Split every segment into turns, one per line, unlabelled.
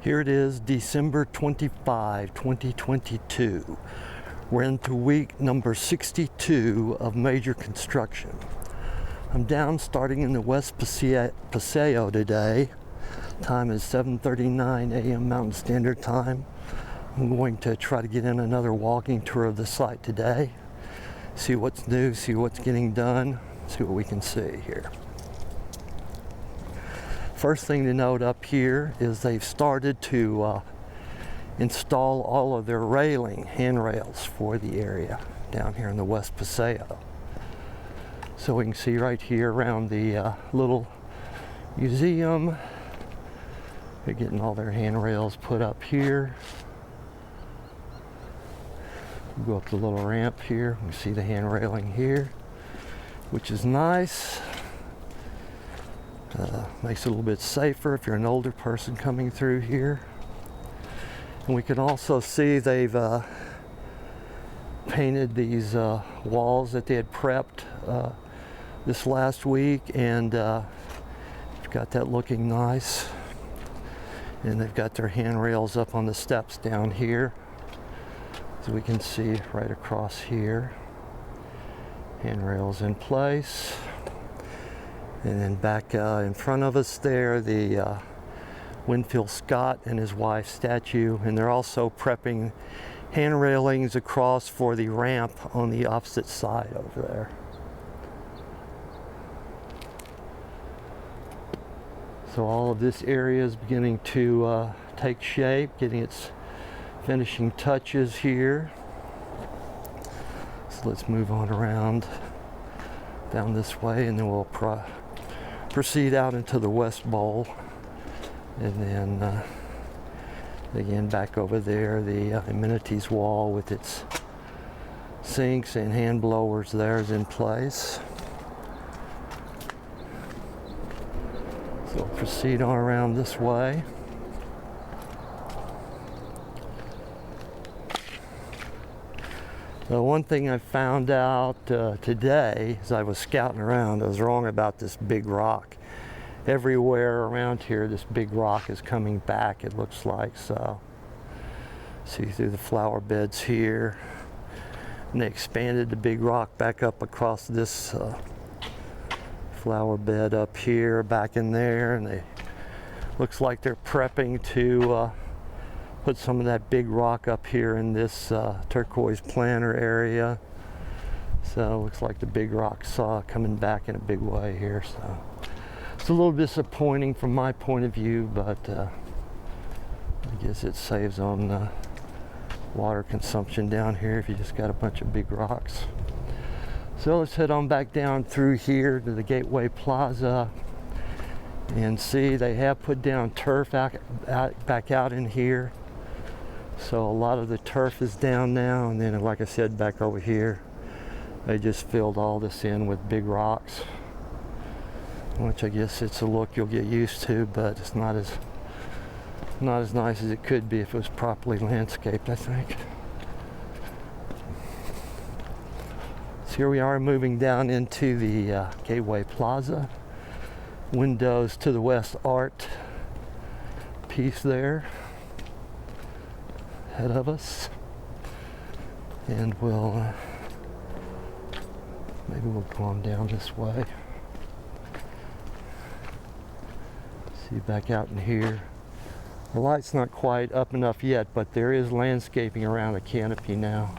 Here it is, December 25, 2022. We're into week number 62 of major construction. I'm down starting in the West Paseo today. Time is 7:39 a.m. Mountain Standard Time. I'm going to try to get in another walking tour of the site today. See what's new, see what's getting done, see what we can see here. First thing to note up here is they've started to install all of their handrails for the area down here in the West Paseo. So we can see right here around the little museum, they're getting all their handrails put up here. We'll go up the little ramp here, we see the hand railing here, which is nice. Makes it a little bit safer if you're an older person coming through here. And we can also see they've painted these walls that they had prepped this last week, and you've got that looking nice. And they've got their handrails up on the steps down here, as we can see right across here. Handrails in place. And then back in front of us there, the Winfield Scott and his wife statue, and they're also prepping hand railings across for the ramp on the opposite side over there. So all of this area is beginning to take shape, getting its finishing touches here. So let's move on around down this way, and then we'll proceed out into the West Bowl, and then again back over there, the amenities wall with its sinks and hand blowers there is in place. So we'll proceed on around this way. The one thing I found out today as I was scouting around, I was wrong about this big rock. Everywhere around here, this big rock is coming back, it looks like. So, see through the flower beds here. And they expanded the big rock back up across this flower bed up here, back in there. And they looks like they're prepping to put some of that big rock up here in this turquoise planter area. So looks like the big rock saw coming back in a big way here. So it's a little disappointing from my point of view, but I guess it saves on water consumption down here if you just got a bunch of big rocks. So let's head on back down through here to the Gateway Plaza, and see they have put down turf back out in here. So a lot of the turf is down now, and then like I said, back over here they just filled all this in with big rocks, which I guess it's a look you'll get used to, but it's not as nice as it could be if it was properly landscaped, I think. So here we are moving down into the Gateway Plaza. Windows to the west art piece there ahead of us, and we'll maybe we'll go on down this way. See back out in here. The light's not quite up enough yet, but there is landscaping around the canopy now.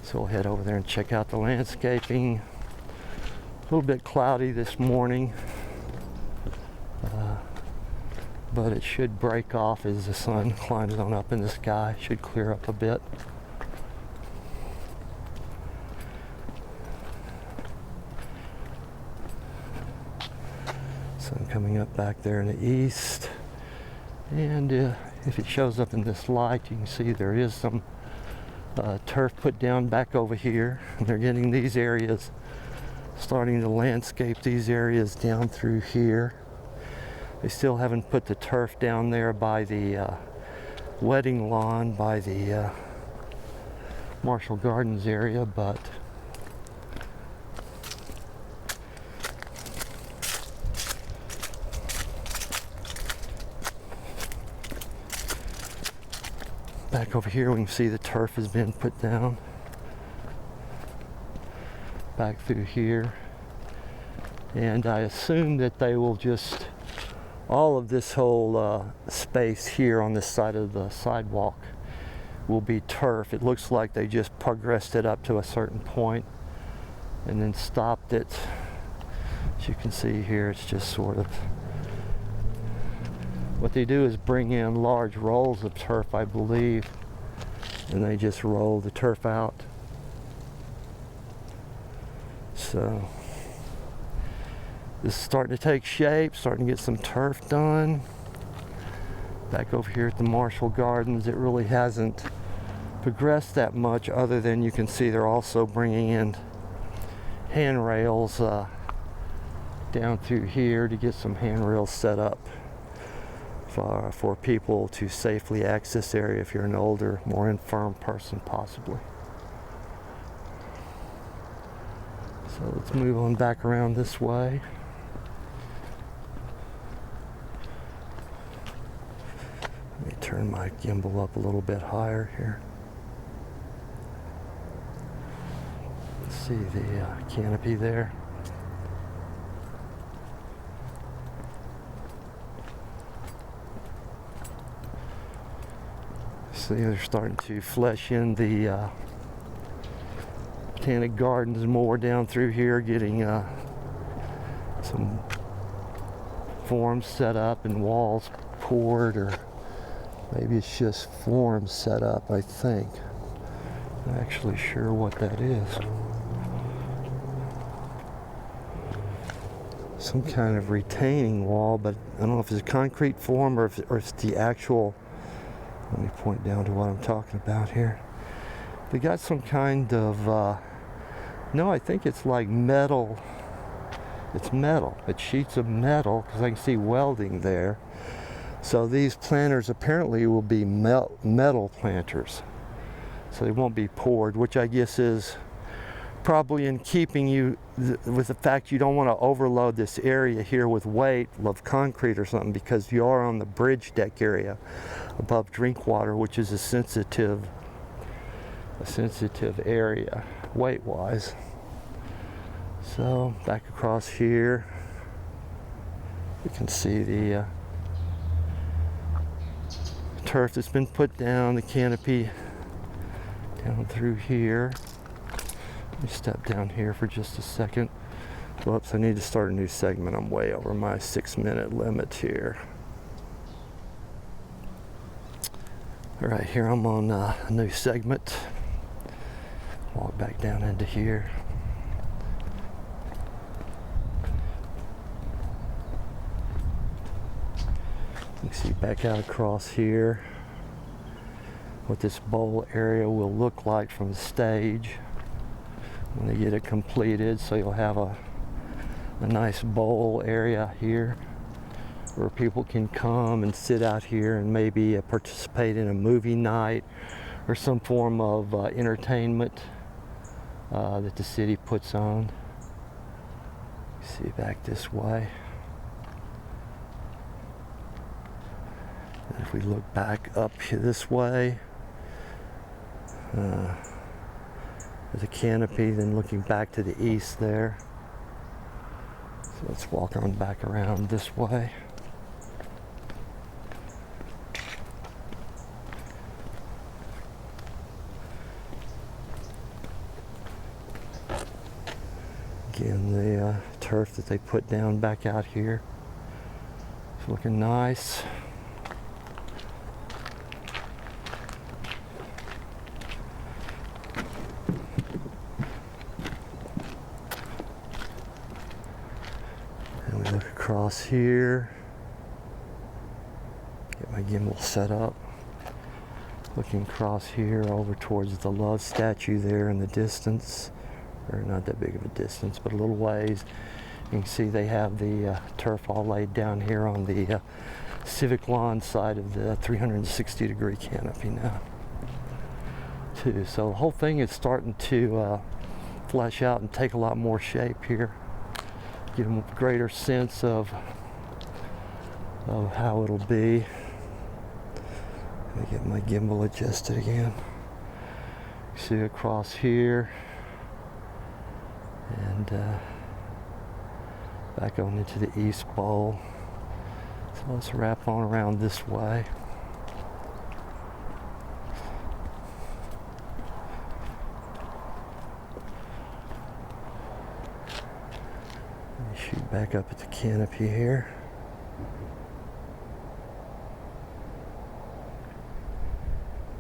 So we'll head over there and check out the landscaping. A little bit cloudy this morning, but it should break off as the sun climbs on up in the sky. Should clear up a bit. Sun coming up back there in the east. And if it shows up in this light, you can see there is some turf put down back over here. And they're getting these areas, starting to landscape these areas down through here. They still haven't put the turf down there by the wedding lawn, by the Marshall Gardens area, but Back over here we can see the turf has been put down. Back through here. And I assume that they will just, all of this whole space here on this side of the sidewalk will be turf. It looks like they just progressed it up to a certain point and then stopped it. As you can see here, it's just sort of, what they do is bring in large rolls of turf, I believe, and they just roll the turf out. So this is starting to take shape, starting to get some turf done. Back over here at the Marshall Gardens, it really hasn't progressed that much, other than you can see they're also bringing in handrails down through here to get some handrails set up for people to safely access the area if you're an older, more infirm person possibly. So let's move on back around this way. Let me turn my gimbal up a little bit higher here. Let's see the canopy there. See, they're starting to flesh in the Botanic Gardens more down through here, getting some forms set up and walls poured, or maybe it's just forms set up, I think. I'm not actually sure what that is. Some kind of retaining wall, but I don't know if it's a concrete form or if it's the actual. Let me point down to what I'm talking about here. They got some kind of, no, I think it's like metal. It's metal. It's sheets of metal, because I can see welding there. So these planters apparently will be metal planters. So they won't be poured, which I guess is probably in keeping with the fact you don't want to overload this area here with weight of concrete or something, because you are on the bridge deck area above drink water, which is a sensitive area weight wise. So back across here you can see the turf that's been put down, the canopy down through here. Let me step down here for just a second. Whoops, I need to start a new segment. I'm way over my 6-minute limit here. All right, here I'm on a new segment. Walk back down into here. You can see back out across here what this bowl area will look like from the stage when they get it completed. So you'll have a nice bowl area here where people can come and sit out here and maybe participate in a movie night or some form of entertainment that the city puts on. See back this way. And if we look back up here this way, there's a canopy, then looking back to the east there. So let's walk on back around this way. Again, the turf that they put down back out here. It's looking nice. And we look across here. Get my gimbal set up. Looking across here over towards the love statue there in the distance. Or not that big of a distance, but a little ways. You can see they have the turf all laid down here on the civic lawn side of the 360-degree canopy now, too. So the whole thing is starting to flesh out and take a lot more shape here. Get a greater sense of how it'll be. Let me get my gimbal adjusted again. See across here, and back on into the east bowl. So let's wrap on around this way. Let me shoot back up at the canopy here.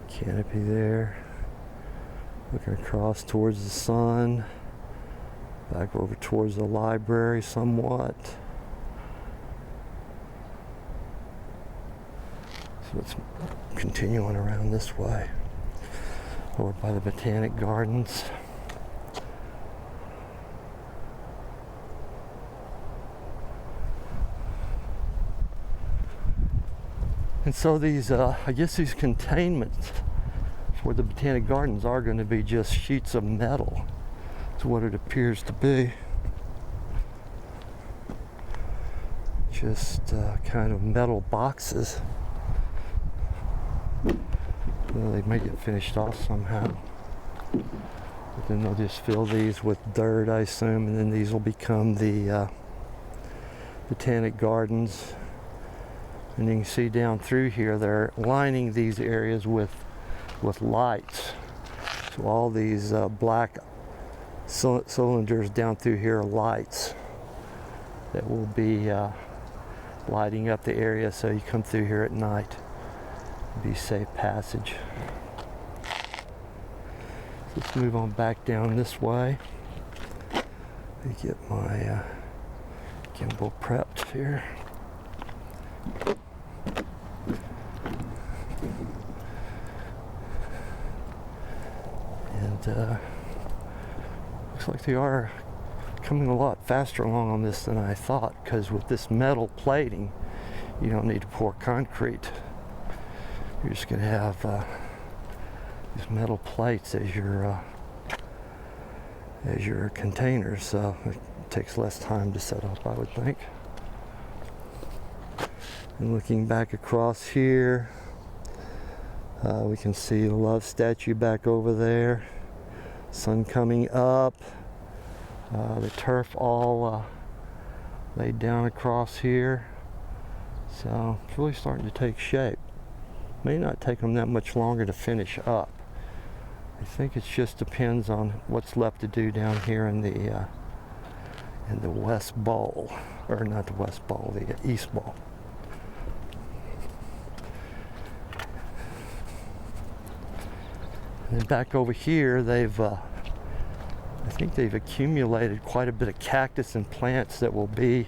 Canopy there. Looking across towards the sun, back over towards the library somewhat. So let's continue on around this way, over by the Botanic Gardens. And so these, I guess these containments for the Botanic Gardens are going to be just sheets of metal. That's what it appears to be. Just kind of metal boxes. Well, they may get finished off somehow. But then they'll just fill these with dirt, I assume, and then these will become the Botanic Gardens. And you can see down through here, they're lining these areas with lights. So all these black cylinders down through here are lights that will be lighting up the area so you come through here at night. Be safe passage. Let's move on back down this way. Let me get my gimbal prepped here. And looks like they are coming a lot faster along on this than I thought, because with this metal plating, you don't need to pour concrete. You're just going to have these metal plates as your containers, so it takes less time to set up, I would think. And looking back across here, we can see the love statue back over there. Sun coming up. The turf all laid down across here. So it's really starting to take shape. May not take them that much longer to finish up. I think it just depends on what's left to do down here in the west bowl, or not the west bowl, the east bowl. And then back over here, I think they've accumulated quite a bit of cactus and plants that will be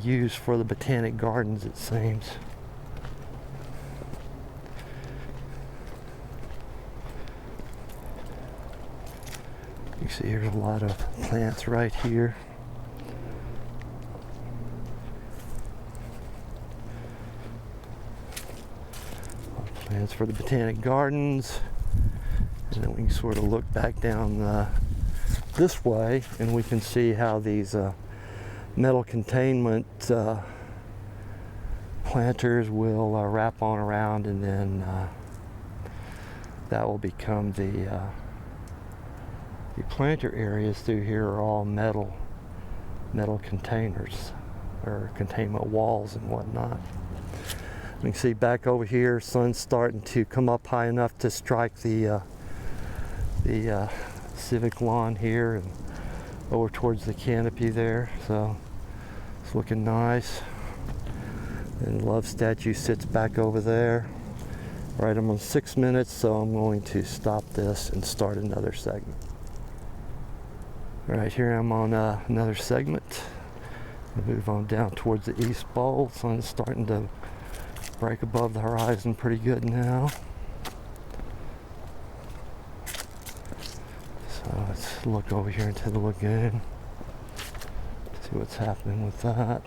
used for the Botanic Gardens, it seems. You see here's a lot of plants right here. Plants for the Botanic Gardens. And then we can sort of look back down this way, and we can see how these metal containment planters will wrap on around, and then that will become the planter areas through here are all metal containers, or containment walls and whatnot. You can see back over here, sun's starting to come up high enough to strike the civic lawn here and over towards the canopy there. So it's looking nice. And the love statue sits back over there. All right, I'm on 6 minutes, so I'm going to stop this and start another segment. All right, here I'm on another segment. I'll move on down towards the east bowl. Sun's starting to break above the horizon pretty good now. So let's look over here into the lagoon. See what's happening with that.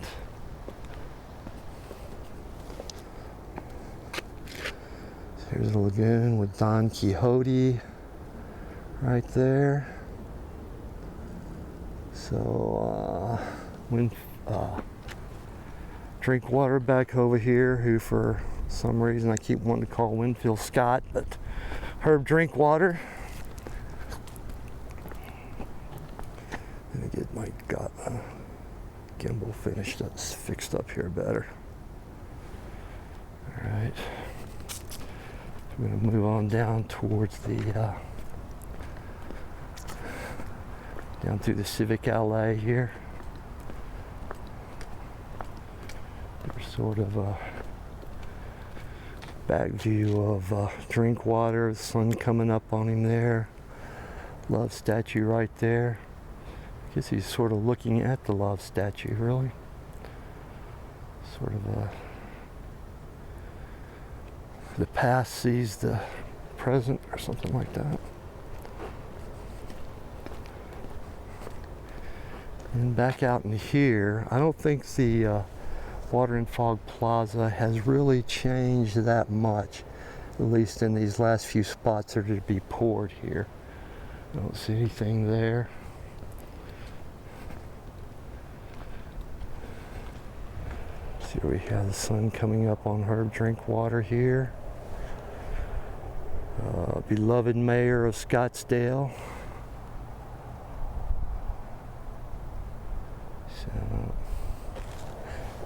So here's the lagoon with Don Quixote right there. So drink water back over here, who for some reason I keep wanting to call Winfield Scott, but Herb Drinkwater. Let me get my gimbal fixed up here better. All right, I'm going to move on down towards the down through the Civic Alley here. There's sort of a back view of Drinkwater, the sun coming up on him there. Love statue right there. I guess he's sort of looking at the love statue, really. Sort of the past sees the present or something like that. And back out in here, I don't think the Water and Fog Plaza has really changed that much, at least in these last few spots that are to be poured here. I don't see anything there. See, we have the sun coming up on Herb Drinkwater here. Beloved mayor of Scottsdale. So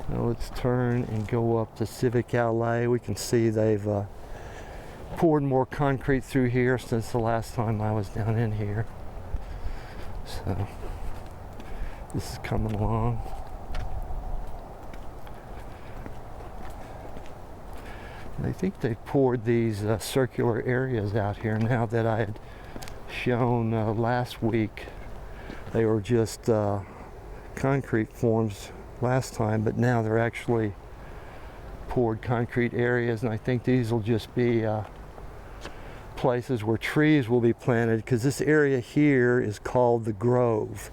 now let's turn and go up the Civic Alley. We can see they've poured more concrete through here since the last time I was down in here. So this is coming along. And I think they poured these circular areas out here now that I had shown last week. They were just concrete forms last time, but now they're actually poured concrete areas, and I think these will just be places where trees will be planted, because this area here is called the Grove.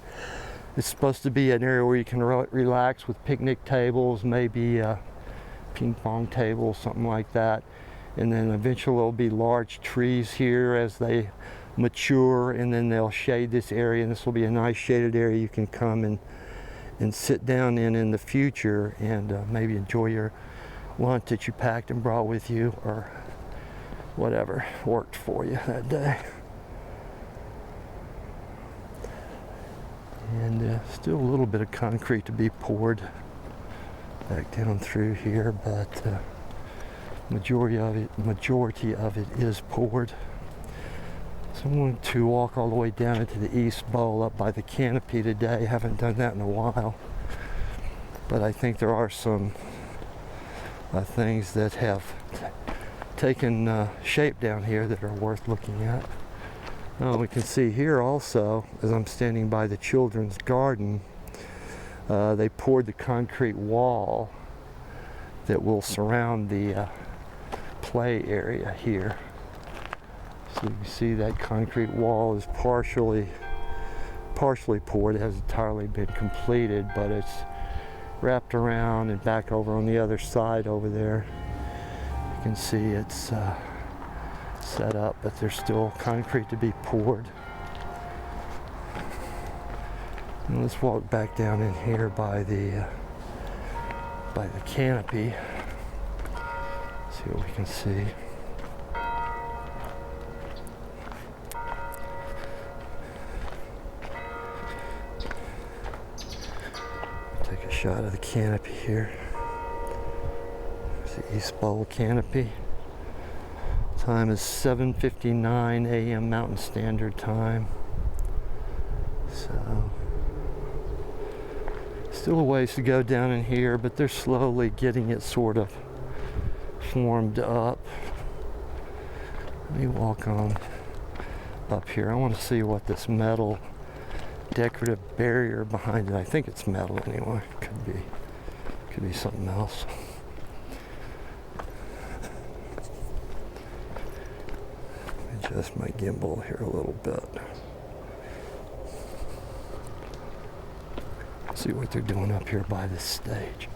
It's supposed to be an area where you can relax with picnic tables, maybe ping pong tables, something like that, and then eventually there'll be large trees here as they mature, and then they'll shade this area, and this will be a nice shaded area you can come and sit down in the future, and maybe enjoy your lunch that you packed and brought with you, or whatever worked for you that day. And still a little bit of concrete to be poured back down through here, but majority of it is poured. So I'm going to walk all the way down into the East Bowl up by the canopy today. Haven't done that in a while, but I think there are some things that have taken shape down here that are worth looking at. We can see here also, as I'm standing by the children's garden, they poured the concrete wall that will surround the play area here. So you can see that concrete wall is partially poured. It hasn't entirely been completed, but it's wrapped around and back over on the other side over there. You can see it's set up, but there's still concrete to be poured. And let's walk back down in here by the canopy. See what we can see. Take a shot of the canopy here. There's the East Bowl canopy. Time is 7:59 a.m. Mountain Standard Time. So still a ways to go down in here, but they're slowly getting it sort of formed up. Let me walk on up here. I want to see what this metal decorative barrier behind it. I think it's metal anyway. Could be something else. Adjust my gimbal here a little bit. See what they're doing up here by this stage.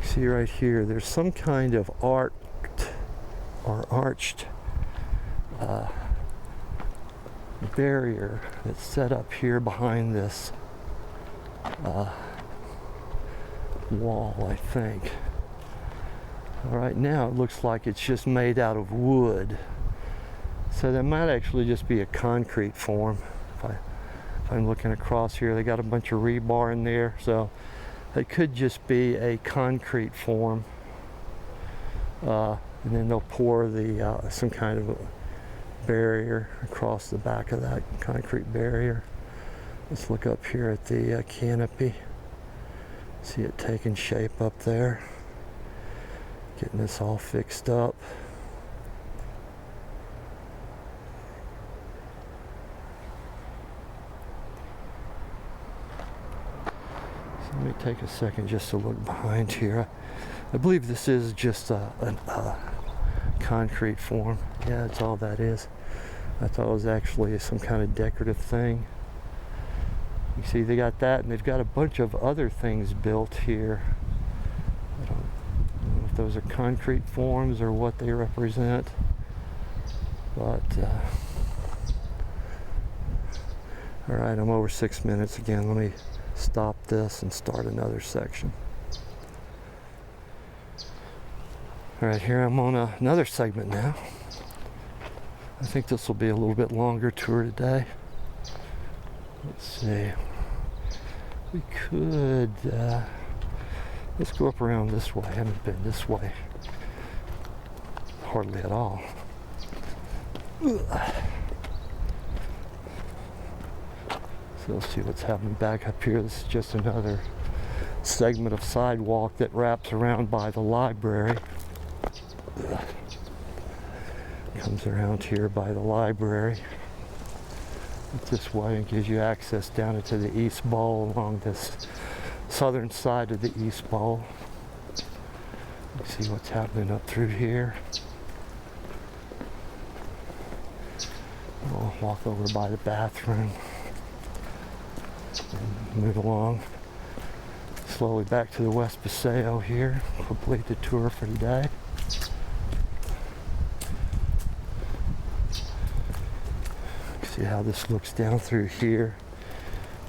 See right here, there's some kind of arched barrier that's set up here behind this wall, I think. Right now it looks like it's just made out of wood. So that might actually just be a concrete form. If I'm looking across here, they got a bunch of rebar in there, so it could just be a concrete form. And then they'll pour the some kind of a barrier across the back of that concrete barrier. Let's look up here at the canopy. See it taking shape up there. Getting this all fixed up. So let me take a second just to look behind here. I believe this is just a concrete form. Yeah, that's all that is. I thought it was actually some kind of decorative thing. You see they got that, and they've got a bunch of other things built here. I don't know if those are concrete forms or what they represent, but all right, I'm over 6 minutes again. Let me stop this and start another section. All right, here I'm on another segment now. I think this will be a little bit longer tour today. Let's see. We could, let's go up around this way. I haven't been this way hardly at all. So let's see what's happening back up here. This is just another segment of sidewalk that wraps around by the library. Comes around here by the library. This way and gives you access down into the East Bowl along this southern side of the East Bowl. You see what's happening up through here. We'll walk over by the bathroom and move along slowly back to the West Paseo here. Complete the tour for today. See how this looks down through here,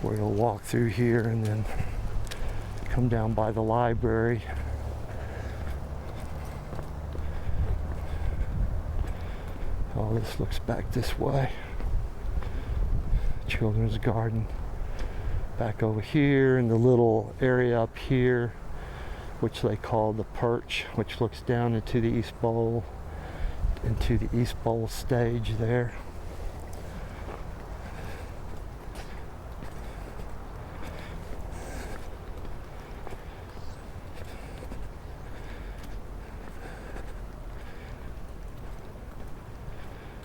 where you'll walk through here and then come down by the library. Oh, this looks back this way. Children's garden back over here, and the little area up here, which they call the perch, which looks down into the East Bowl, into the East Bowl stage there.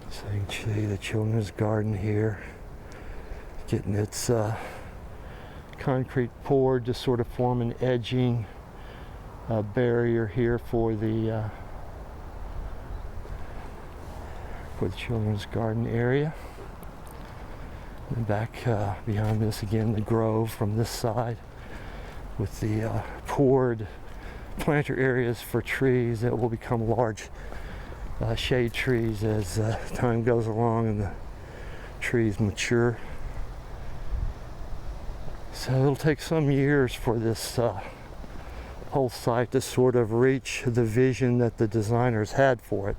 So you can see the children's garden here, getting its concrete poured to sort of form an edging barrier here for the children's garden area. And back behind this again, the grove from this side with the poured planter areas for trees that will become large shade trees as time goes along and the trees mature. So it'll take some years for this whole site to sort of reach the vision that the designers had for it,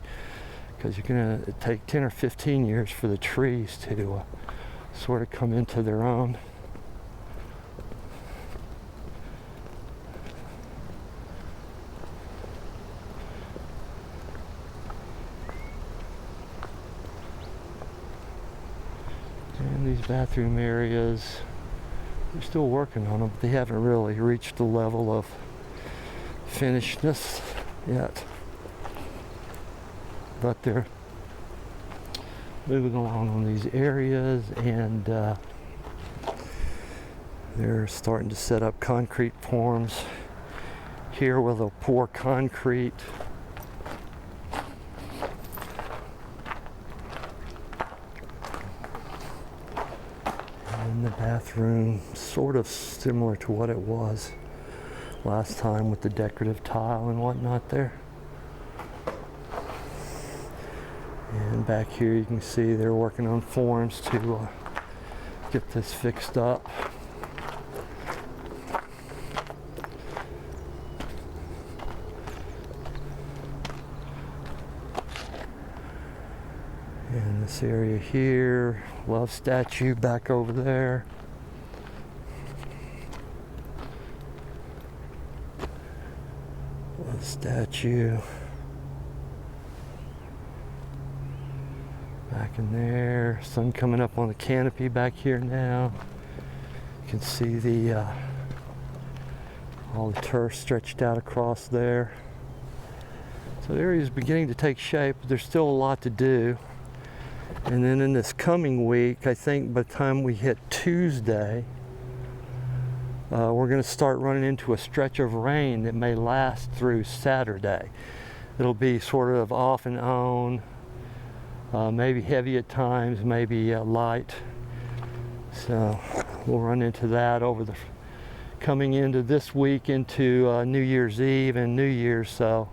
because you're going to take 10 or 15 years for the trees to sort of come into their own. And these bathroom areas, they're still working on them, but they haven't really reached the level of finishedness yet. But they're moving along on these areas, and they're starting to set up concrete forms here where they'll pour concrete. And the bathroom, sort of similar to what it was last time with the decorative tile and whatnot there. And back here you can see they're working on forms to get this fixed up. And this area here, love statue back over there. Love statue. Back in there, sun coming up on the canopy back here now. You can see the all the turf stretched out across there. So the area is beginning to take shape, but there's still a lot to do. And then in this coming week, I think by the time we hit Tuesday, we're going to start running into a stretch of rain that may last through Saturday. It'll be sort of off and on. Maybe heavy at times, maybe light. So we'll run into that over the coming into this week into New Year's Eve and New Year's. So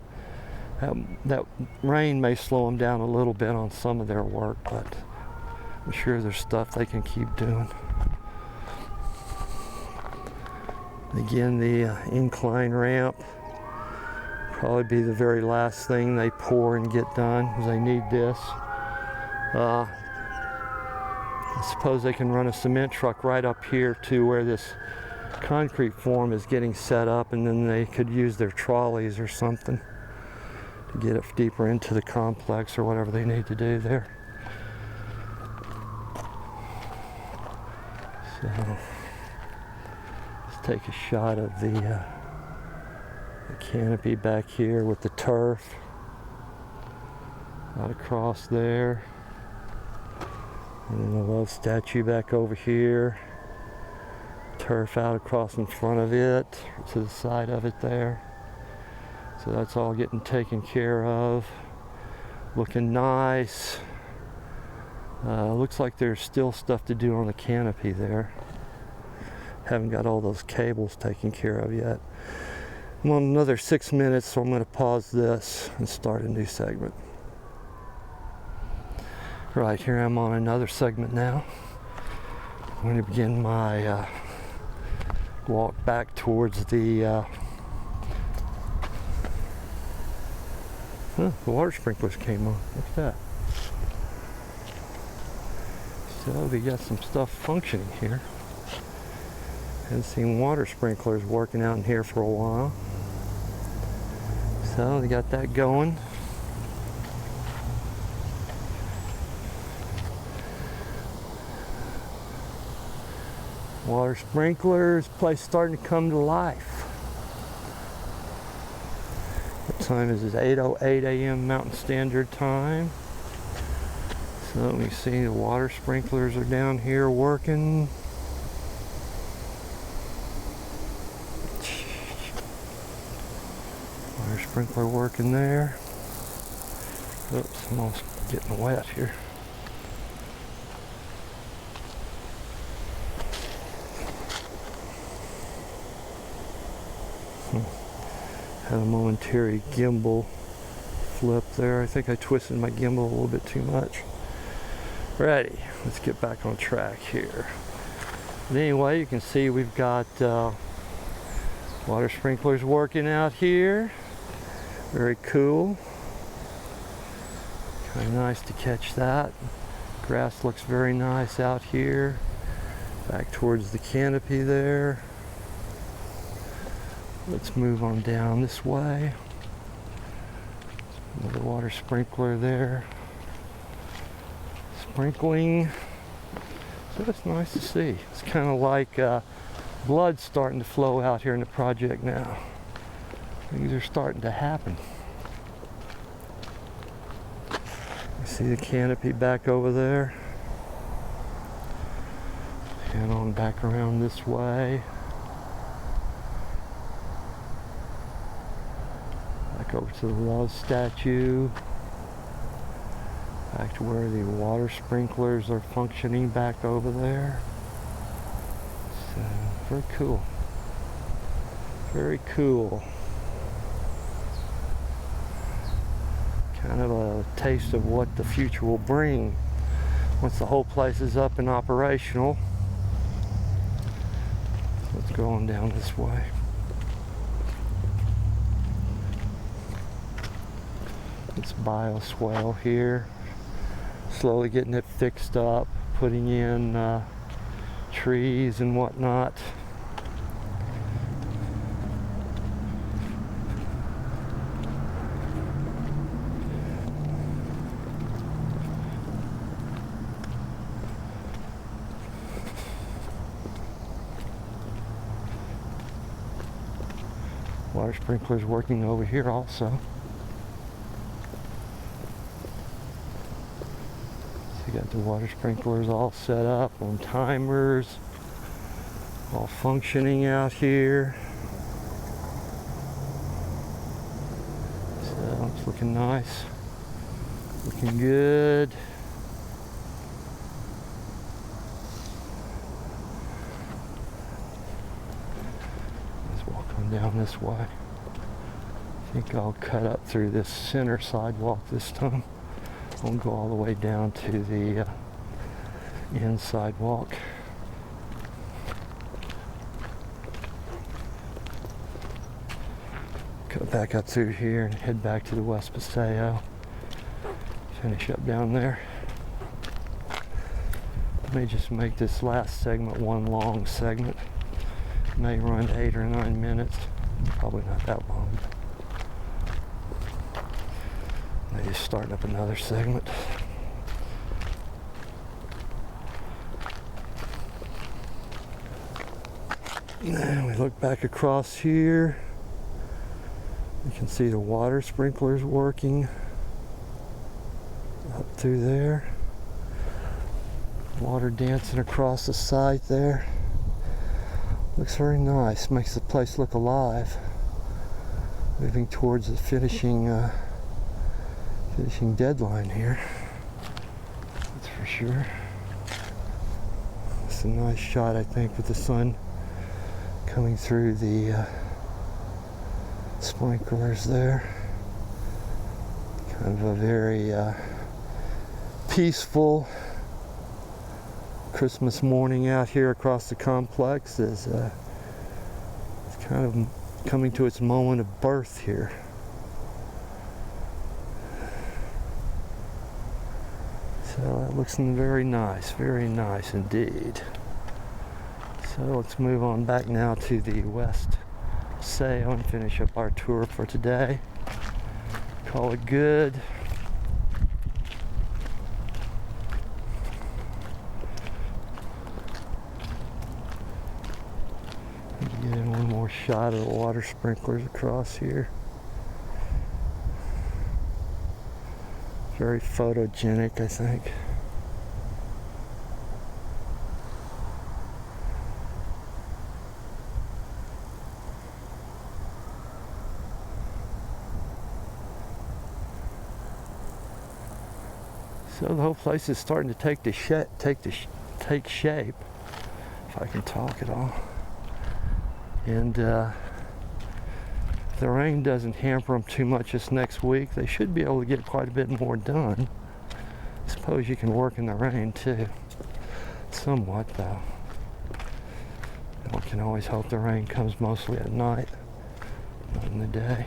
that rain may slow them down a little bit on some of their work, but I'm sure there's stuff they can keep doing. Again, the incline ramp probably be the very last thing they pour and get done, because they need this. I suppose they can run a cement truck right up here to where this concrete form is getting set up, and then they could use their trolleys or something to get it deeper into the complex or whatever they need to do there. So let's take a shot of the canopy back here with the turf out across there. And then the love statue back over here. Turf out across in front of it, to the side of it there. So that's all getting taken care of. Looking nice. Looks like there's still stuff to do on the canopy there. Haven't got all those cables taken care of yet. I'm on another 6 minutes, so I'm going to pause this and start a new segment. Right, here I'm on another segment now. I'm going to begin my walk back towards the water sprinklers came on. Look at that. So we got some stuff functioning here. Haven't seen water sprinklers working out in here for a while. So they got that going. Water sprinklers, place starting to come to life. What time is it? 8:08 a.m. Mountain Standard Time. So we see the water sprinklers are down here working. Water sprinkler working there. Oops, I'm almost getting wet here. Had a momentary gimbal flip there. I think I twisted my gimbal a little bit too much. Ready, let's get back on track here. But anyway, you can see we've got water sprinklers working out here. Very cool. Kind of nice to catch that. Grass looks very nice out here. Back towards the canopy there. Let's move on down this way. Another water sprinkler there. Sprinkling. So it's nice to see. It's kind of like blood starting to flow out here in the project now. Things are starting to happen. You see the canopy back over there. And on back around this way. Over to the love statue, back to where the water sprinklers are functioning back over there. So very cool, very cool. Kind of a taste of what the future will bring once the whole place is up and operational. Let's go on down this way. It's bioswale here. Slowly getting it fixed up, putting in trees and whatnot. Water sprinklers working over here also. So you got the water sprinklers all set up on timers, all functioning out here. So it's looking nice, looking good. Down this way. I think I'll cut up through this center sidewalk this time. I'll go all the way down to the end sidewalk. Cut back up through here and head back to the West Paseo. Finish up down there. May just make this last segment one long segment. May run 8 or 9 minutes, probably not that long. Maybe starting up another segment. And we look back across here. You can see the water sprinklers working up through there. Water dancing across the site there. Looks very nice, makes the place look alive. Moving towards the finishing deadline here. That's for sure. It's a nice shot, I think, with the sun coming through the sprinklers there. Kind of a very peaceful Christmas morning out here across the complex. Is it's kind of coming to its moment of birth here. So that looks very nice indeed. So let's move on back now to the West Paseo and finish up our tour for today. Call it good. Getting one more shot of the water sprinklers across here. Very photogenic, I think. So the whole place is starting to take shape, if I can talk at all. And if the rain doesn't hamper them too much this next week, they should be able to get quite a bit more done. I suppose you can work in the rain too, somewhat though. One can always hope the rain comes mostly at night, not in the day.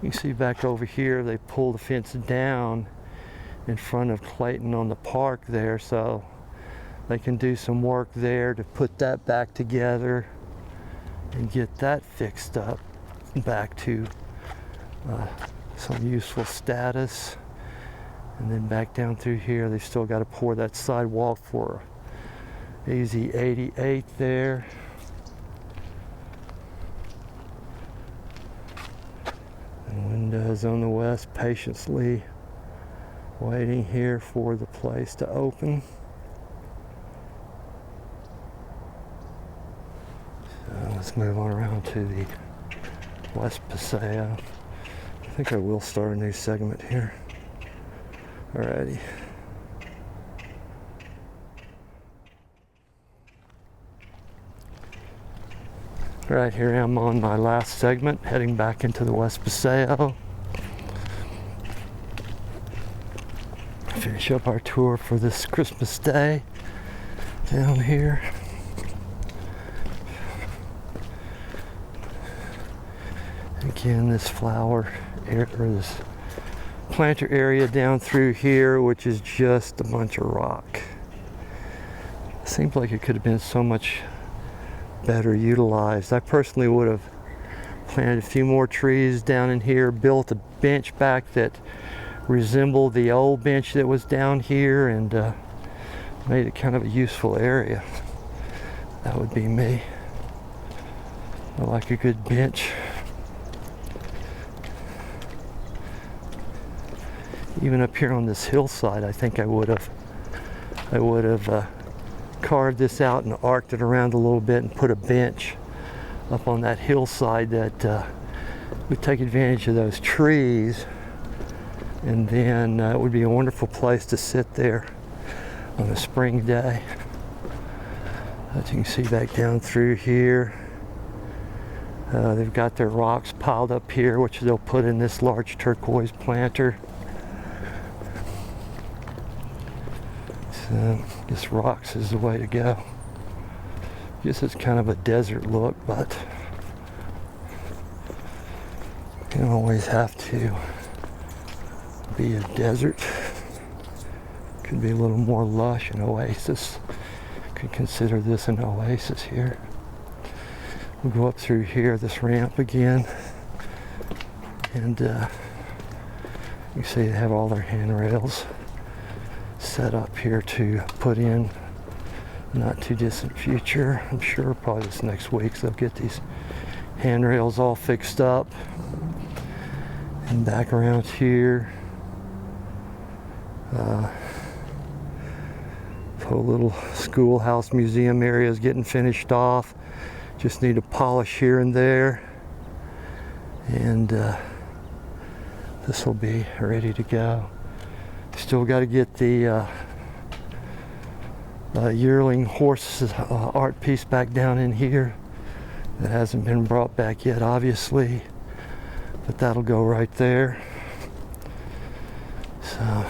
You can see back over here, they pulled the fence down in front of Clayton on the park there, so they can do some work there to put that back together and get that fixed up back to some useful status. And then back down through here, they still got to pour that sidewalk for easy 88 there. And windows on the west, patiently waiting here for the place to open. So let's move on around to the West Paseo. I think I will start a new segment here. Alrighty. Right here I'm on my last segment, heading back into the West Paseo. Finish up our tour for this Christmas Day down here. Again, this flower area, or this planter area down through here, which is just a bunch of rock. Seems like it could have been so much better utilized. I personally would have planted a few more trees down in here, built a bench back that resembled the old bench that was down here, and made it kind of a useful area. That would be me. I like a good bench. Even up here on this hillside, I think I would have carved this out and arced it around a little bit and put a bench up on that hillside that would take advantage of those trees, and then it would be a wonderful place to sit there on a spring day. As you can see back down through here, they've got their rocks piled up here, which they'll put in this large turquoise planter. So I guess rocks is the way to go. I guess it's kind of a desert look, but you don't always have to be a desert. Could be a little more lush, an oasis. Could consider this an oasis here. We'll go up through here, this ramp again, and you see they have all their handrails set up here to put in not too distant future. I'm sure probably this next week they'll get these handrails all fixed up. And back around here, whole little schoolhouse museum area is getting finished off. Just need to polish here and there, and this will be ready to go. Still got to get the yearling horse art piece back down in here. That hasn't been brought back yet, obviously, but that'll go right there. So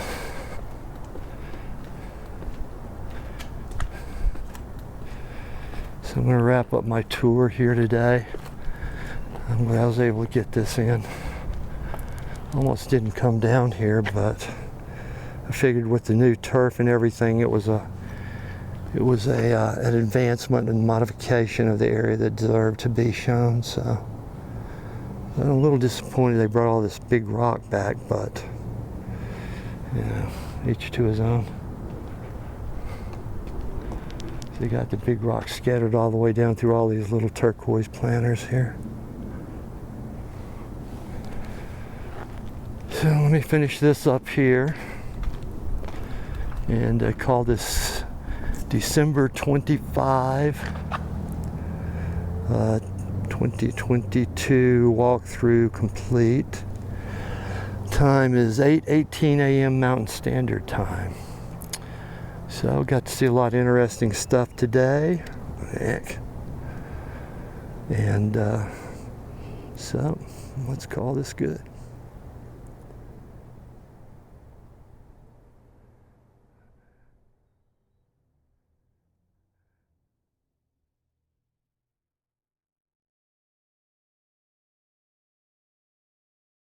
I'm going to wrap up my tour here today. I'm glad I was able to get this in. Almost didn't come down here, but I figured with the new turf and everything, it was an advancement and modification of the area that deserved to be shown. So I'm a little disappointed they brought all this big rock back, but you know, each to his own. So you got the big rock scattered all the way down through all these little turquoise planters here. So let me finish this up here. And I call this December 25, 2022 walkthrough complete. Time is 8:18 a.m. Mountain Standard Time. So got to see a lot of interesting stuff today. Heck. And so let's call this good.